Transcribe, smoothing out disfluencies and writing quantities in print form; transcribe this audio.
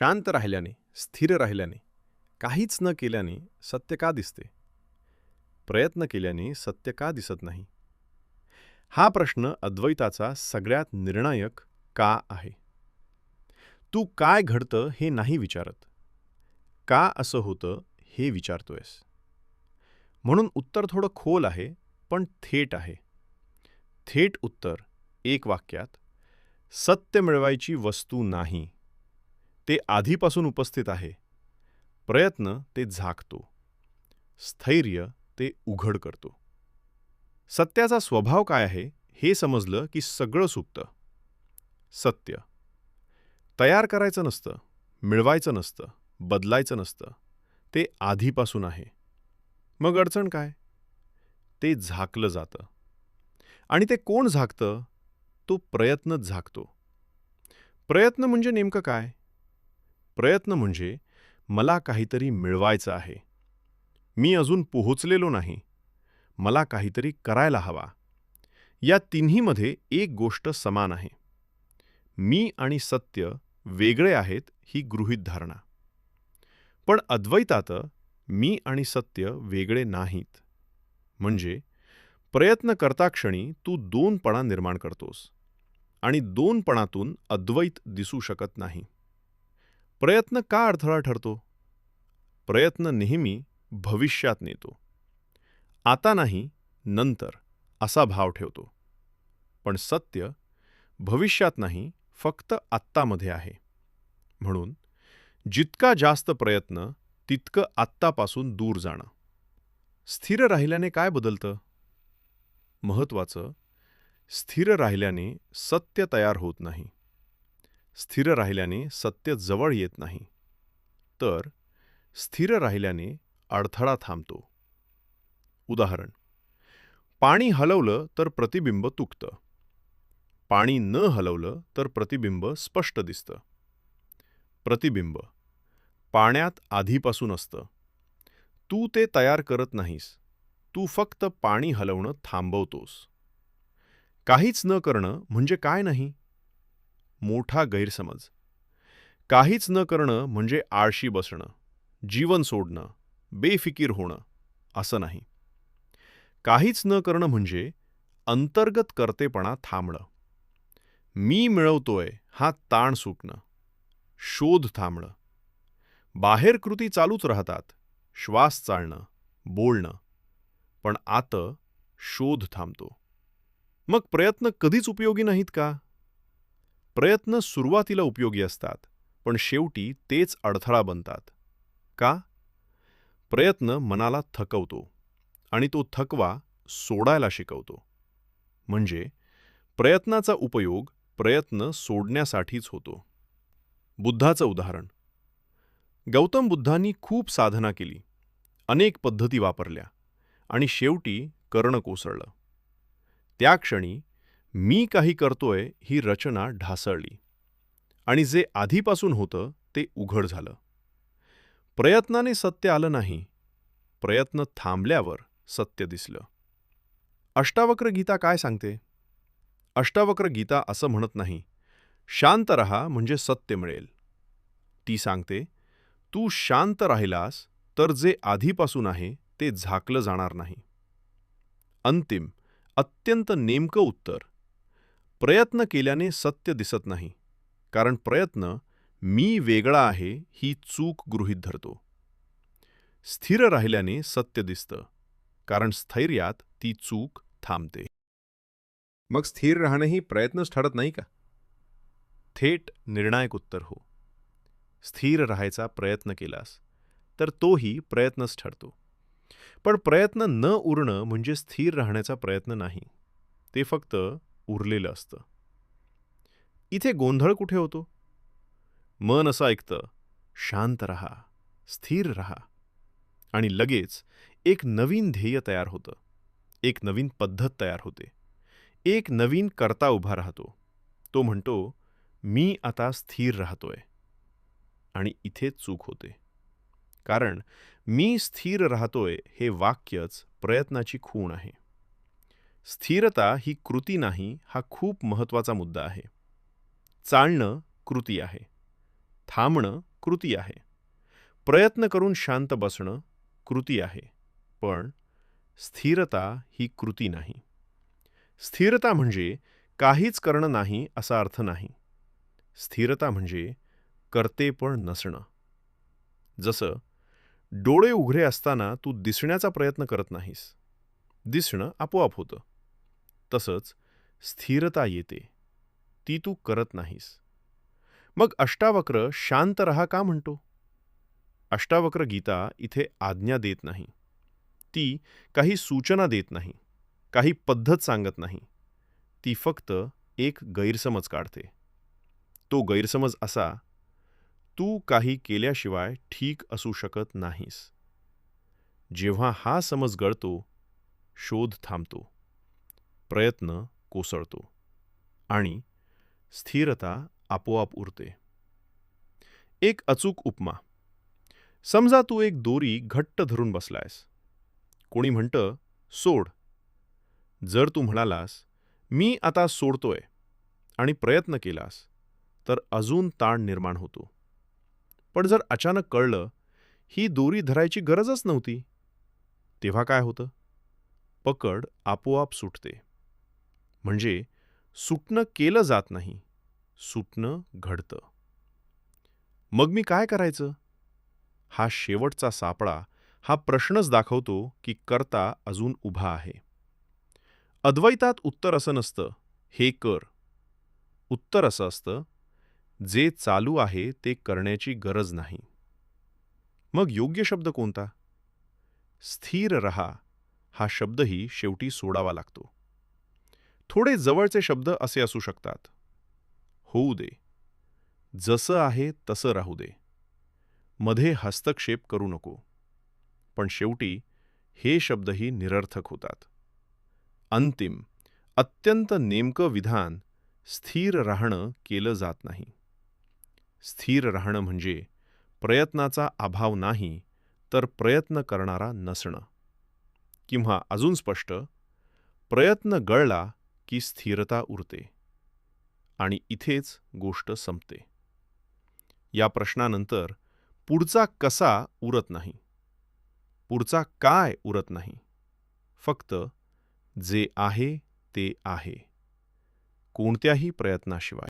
शांत राहिल्याने, स्थिर राहिल्याने, काहीच न केल्याने सत्य का दिसते? प्रयत्न केल्याने सत्य का दिसत नाही? हा प्रश्न अद्वैताचा सगळ्यात निर्णायक का आहे. तू काय घडतं हे नाही विचारत, का असं होतं हे विचारतोयस. म्हणून उत्तर थोडं खोल आहे, पण थेट आहे. थेट उत्तर एक वाक्यात: सत्य मिळवायची वस्तू नाही. ते आधीपासून उपस्थित आहे. प्रयत्न ते झाकतो. स्थैर्य ते उघड करतो. सत्याचा स्वभाव काय आहे हे समजलं की सगळं सुटतं. सत्य तयार करायचं नसतं, मिळवायचं नसतं, बदलायचं नसतं. ते आधीपासून आहे. मग अडचण काय? ते झाकलं जातं. आणि ते कोण झाकतं? तो प्रयत्नच झाकतो. प्रयत्न म्हणजे नेमकं काय? प्रयत्न म्हणजे मला काहीतरी मिळवायचं आहे. मी अजून पोहोचलेलो नाही. मला काहीतरी करायला हवा. या तिन्हीमध्ये एक गोष्ट समान आहे. मी आणि सत्य वेगळे आहेत ही गृहीत धारणा. पण अद्वैतात मी आणि सत्य वेगळे नाहीत. म्हणजे प्रयत्न करता क्षणी तू दोनपणा निर्माण करतोस. आणि दोनपणातून अद्वैत दिसू शकत नाही. प्रयत्न का अडथळा ठरतो? प्रयत्न नेहमी भविष्यात नेतो. आता नाही, नंतर असा भाव ठेवतो. पण सत्य भविष्यात नाही, फक्त आत्तामध्ये आहे. म्हणून जितका जास्त प्रयत्न तितकं आत्तापासून दूर जाणं. स्थिर राहिल्याने काय बदलतं? महत्त्वाचं, स्थिर राहिल्याने सत्य तयार होत नाही. स्थिर राहिल्याने सत्य जवळ येत नाही. तर स्थिर राहिल्याने अडथळा थांबतो. उदाहरण: पाणी हलवलं तर प्रतिबिंब तुटतं. पाणी न हलवलं तर प्रतिबिंब स्पष्ट दिसतं. प्रतिबिंब पाण्यात आधीपासून असतं. तू ते तयार करत नाहीस. तू फक्त पाणी हलवणं थांबवतोस. काहीच न करणं म्हणजे काय नाही? मोठा गैरसमज. काहीच न करणं म्हणजे आळशी बसणं, जीवन सोडणं, बेफिकीर होणं असं नाही. काहीच न करणं म्हणजे अंतर्गत कर्तेपणा थांबणं. मी मिळवतोय हा ताण सुटणं. शोध थांबणं. बाहेर कृती चालूच राहतात, श्वास चालणं, बोलणं. पण आत शोध थांबतो. मग प्रयत्न कधीच उपयोगी नाहीत का? प्रयत्न सुरुवातीला उपयोगी असतात, पण शेवटी तेच अडथळा बनतात. का? प्रयत्न मनाला थकवतो आणि तो थकवा सोडायला शिकवतो. म्हणजे प्रयत्नाचा उपयोग प्रयत्न सोडण्यासाठीच होतो. बुद्धाचं उदाहरण. गौतम बुद्धांनी खूप साधना केली, अनेक पद्धती वापरल्या आणि शेवटी कर्ण कोसळलं. त्या क्षणी मी काही करतोय ही रचना ढासळली आणि जे आधीपासून होतं ते उघड झालं. प्रयत्नाने सत्य आलं नाही, प्रयत्न थांबल्यावर सत्य दिसलं. अष्टावक्र गीता काय सांगते? अष्टावक्र गीता असं म्हणत नाही, शांत रहा म्हणजे सत्य मिळेल. ती सांगते, तू शांत राहिलास तर जे आधीपासून आहे ते झाकलं जाणार नाही. अंतिम, अत्यंत नेमकं उत्तर: प्रयत्न केल्याने सत्य दिसत नाही, कारण प्रयत्न मी वेगळा आहे ही चूक गृहीत धरतो. स्थिर राहिल्याने सत्य दिसतं, कारण स्थैर्यात ती चूक थांबते. मग स्थिर राहणं ही प्रयत्नच ठरत नाही का? थेट निर्णायक उत्तर हो. स्थिर राहायचा प्रयत्न केलास तर तोही प्रयत्नच ठरतो. पण प्रयत्न न उरणं म्हणजे स्थिर राहण्याचा प्रयत्न नाही. ते फक्त उरलेलं असतं. इथे गोंधळ कुठे होतो? मन असं ऐकतं, शांत रहा, स्थिर रहा. आणि लगेच एक नवीन ध्येय तयार होतं. एक नवीन पद्धत तयार होते. एक नवीन कर्ता उभा राहतो. तो म्हणतो, मी आता स्थिर राहतोय. आणि इथेच चूक होते. कारण मी स्थिर राहतोय हे वाक्यच प्रयत्नाची खूण आहे. स्थिरता ही कृती नाही हा खूप महत्त्वाचा मुद्दा आहे. चालणं कृती आहे. थांबणं कृती आहे. प्रयत्न करून शांत बसणं कृती आहे, पण स्थिरता ही कृती नाही. स्थिरता म्हणजे काहीच करणं नाही असा अर्थ नाही. स्थिरता म्हणजे कर्तेपण नसणं. जसं डोळे उघडे असताना तू दिसण्याचा प्रयत्न करत नाहीस, दिसणं आपोआप होतं. तसंच स्थिरता येते, ती तू करत नाहीस. मग अष्टावक्र शांत रहा का म्हणतो? अष्टावक्र गीता इथे आज्ञा देत नाही. ती काही सूचना देत नाही, काही पद्धत सांगत नाही. ती फक्त एक गैरसमज काढते. तो गैरसमज असा, तू काही केल्याशिवाय ठीक असू शकत नाहीस. जेव्हा हा समज गळतो, शोध थांबतो, प्रयत्न कोसळतो आणि स्थिरता आपोआप उरते. एक अचूक उपमा. समजा तू एक दोरी घट्ट धरून बसलायस. कोणी म्हणतं, सोड. जर तू म्हणालास, मी आता सोडतोय आणि प्रयत्न केलास, तर अजून ताण निर्माण होतो. पण जर अचानक कळलं, ही दोरी धरायची गरजच नव्हती, तेव्हा काय होतं? पकड आपोआप सुटते. म्हणजे सुटणं केलं जात नाही, सुटणं घडतं. मग मी काय करायचं? हा शेवटचा सापळा हा प्रश्नच दाखवतो की कर्ता अजून उभा आहे. अद्वैतात उत्तर असं नसतं, हे कर. उत्तर असं असतं, जे चालू आहे ते करण्याची गरज नाही. मग योग्य शब्द कोणता? स्थिर रहा हा शब्दही शेवटी सोडावा लागतो. थोडे जवळचे शब्द असे असू शकतात. होऊ दे, जसं आहे तसं राहू दे, मध्ये हस्तक्षेप करू नको. पण शेवटी हे शब्दही निरर्थक होतात. अंतिम, अत्यंत नेमकं विधान स्थिर राहणं केलं जात नाही. स्थिर राहणं म्हणजे प्रयत्नाचा अभाव नाही, तर प्रयत्न करणारा नसणं. किंवा अजून स्पष्ट, प्रयत्न गळला की स्थिरता उरते. आणि इथेच गोष्ट संपते. या प्रश्नानंतर पुढचा कसा उरत नाही, पुढचा काय उरत नाही. फक्त जे आहे ते आहे, कोणत्याही प्रयत्नाशिवाय.